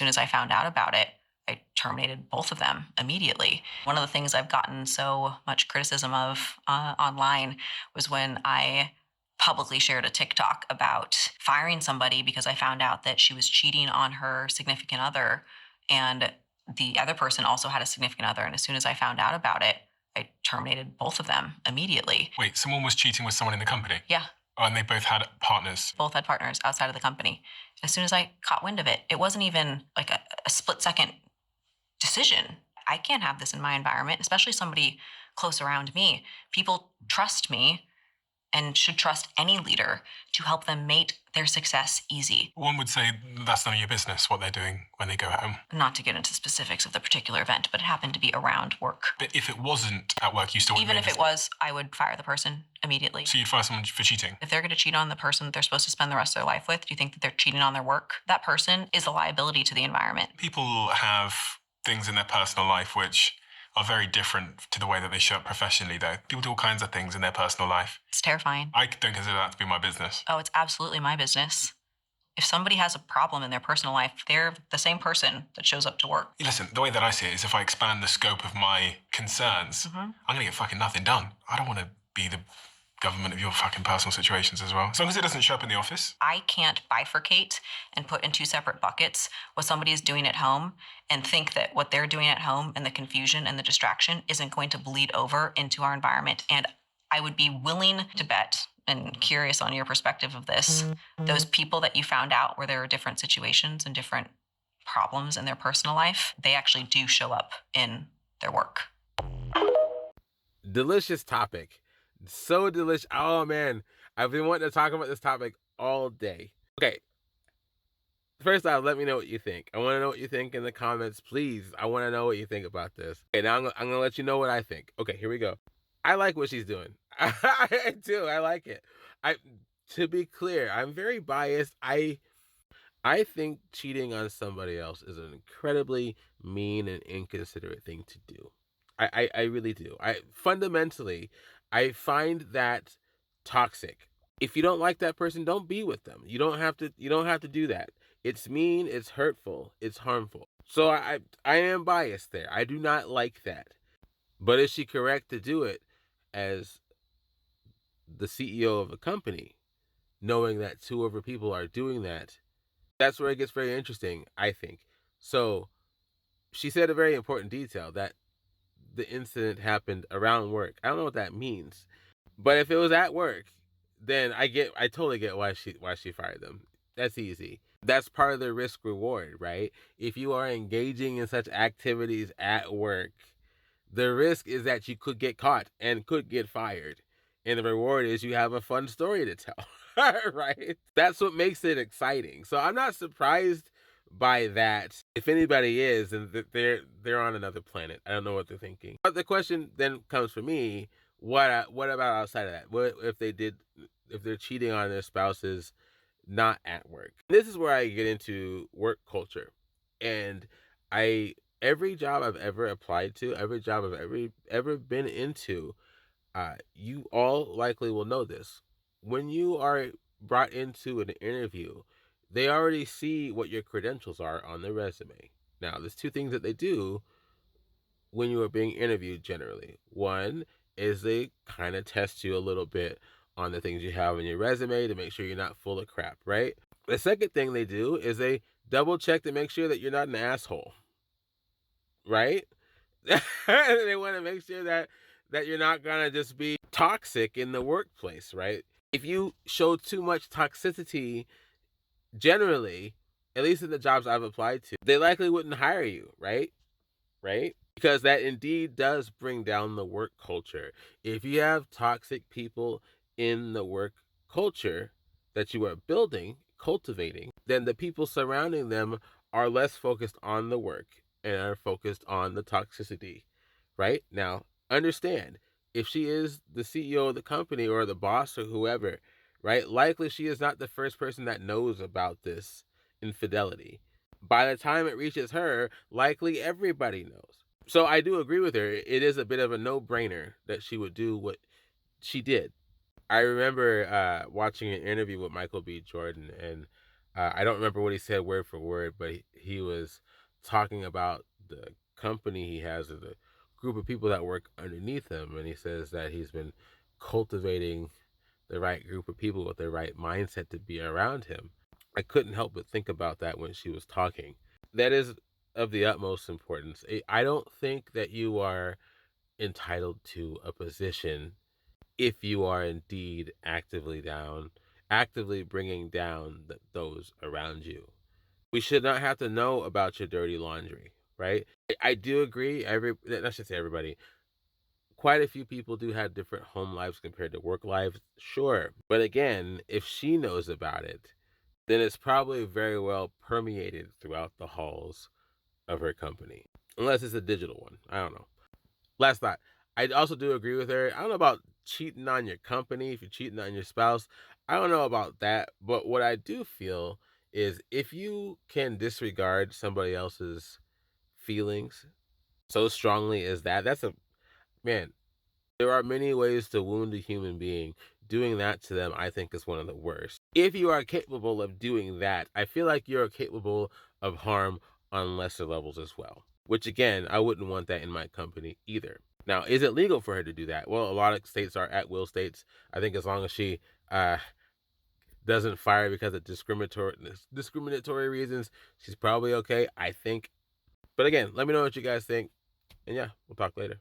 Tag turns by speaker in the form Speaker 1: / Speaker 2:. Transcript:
Speaker 1: soon as I found out about it, I terminated both of them immediately. One of the things I've gotten so much criticism of online was when I publicly shared a TikTok about firing somebody because I found out that she was cheating on her significant other, and the other person also had a significant other. And as soon as I found out about it, I terminated both of them immediately.
Speaker 2: Wait, someone was cheating with someone in the company?
Speaker 1: Yeah,
Speaker 2: Oh, and they both had partners.
Speaker 1: both had partners outside of the company. As soon as I caught wind of it, it wasn't even like a split second decision. I can't have this in my environment, especially somebody close around me. People trust me and should trust any leader to help them make their success easy.
Speaker 2: One would say that's none of your business what they're doing when they go home.
Speaker 1: Not to get into specifics of the particular event, but it happened to be around work.
Speaker 2: But if it wasn't at work, you still wouldn't
Speaker 1: Even
Speaker 2: make
Speaker 1: if it was, I would fire the person immediately.
Speaker 2: So you'd fire someone for cheating?
Speaker 1: If they're going to cheat on the person that they're supposed to spend the rest of their life with, do you think that they're cheating on their work? That person is a liability to the environment.
Speaker 2: People have things in their personal life which are very different to the way that they show up professionally, though. People do all kinds of things in their personal life.
Speaker 1: It's terrifying.
Speaker 2: I don't consider that to be my business.
Speaker 1: Oh, it's absolutely my business. If somebody has a problem in their personal life, they're the same person that shows up to work.
Speaker 2: Listen, the way that I see it is if I expand the scope of my concerns, I'm going to get fucking nothing done. I don't want to be the government of your fucking personal situations as well. As long as it doesn't show up in the office.
Speaker 1: I can't bifurcate and put in two separate buckets what somebody is doing at home and think that what they're doing at home and the confusion and the distraction isn't going to bleed over into our environment. And I would be willing to bet, and curious on your perspective of this, those people that you found out where there are different situations and different problems in their personal life, they actually do show up in their work.
Speaker 3: Delicious topic. So delicious. Oh man, I've been wanting to talk about this topic all day. Okay. First off, let me know what you think. I want to know what you think in the comments, please. I want to know what you think about this. Okay, now I'm gonna let you know what I think. Okay, here we go. I like what she's doing. I do. I like it. To be clear, I'm very biased. I think cheating on somebody else is an incredibly mean and inconsiderate thing to do. I really do. Fundamentally, I find that toxic. If you don't like that person, don't be with them. You don't have to do that. It's mean, it's hurtful, it's harmful. So I am biased there. I do not like that. But is she correct to do it as the CEO of a company, knowing that two of her people are doing that? That's where it gets very interesting, I think. So she said a very important detail that the incident happened around work. I don't know what that means. But if it was at work, then I totally get why she fired them. That's easy. That's part of the risk reward, right? If you are engaging in such activities at work, the risk is that you could get caught and could get fired. And the reward is you have a fun story to tell. Right? That's what makes it exciting. So I'm not surprised by that. If anybody is, then they're on another planet. I don't know what they're thinking. But the question then comes for me, what about outside of that? What if they're cheating on their spouses not at work? This is where I get into work culture. And every job I've ever applied to, every job I've ever been into, you all likely will know this. When you are brought into an interview, they already see what your credentials are on the resume. Now, there's two things that they do when you are being interviewed generally. One is they kind of test you a little bit on the things you have in your resume to make sure you're not full of crap, right? The second thing they do is they double check to make sure that you're not an asshole, right? They want to make sure that you're not gonna just be toxic in the workplace, right? If you show too much toxicity, generally, at least in the jobs I've applied to, they likely wouldn't hire you, right? Right? Because that indeed does bring down the work culture. If you have toxic people in the work culture that you are building, cultivating, then the people surrounding them are less focused on the work and are focused on the toxicity, right? Now, understand, if she is the CEO of the company or the boss or whoever, right, likely she is not the first person that knows about this infidelity. By the time it reaches her, likely everybody knows. So I do agree with her. It is a bit of a no-brainer that she would do what she did. I remember watching an interview with Michael B. Jordan, and I don't remember what he said word for word, but he was talking about the company he has, or the group of people that work underneath him, and he says that he's been cultivating the right group of people with the right mindset to be around him. I couldn't help but think about that when she was talking. That is of the utmost importance. I don't think that you are entitled to a position if you are indeed actively bringing down those around you. We should not have to know about your dirty laundry, right? I do agree. I should say everybody. Quite a few people do have different home lives compared to work lives, sure. But again, if she knows about it, then it's probably very well permeated throughout the halls of her company, unless it's a digital one. I don't know. Last thought. I also do agree with her. I don't know about cheating on your company, if you're cheating on your spouse. I don't know about that. But what I do feel is if you can disregard somebody else's feelings so strongly as that's a man. There are many ways to wound a human being. Doing that to them, I think, is one of the worst. If you are capable of doing that, I feel like you're capable of harm on lesser levels as well. Which, again, I wouldn't want that in my company either. Now, is it legal for her to do that? Well, a lot of states are at will states. I think as long as she doesn't fire because of discriminatory reasons, she's probably okay, I think. But again, let me know what you guys think. And yeah, we'll talk later.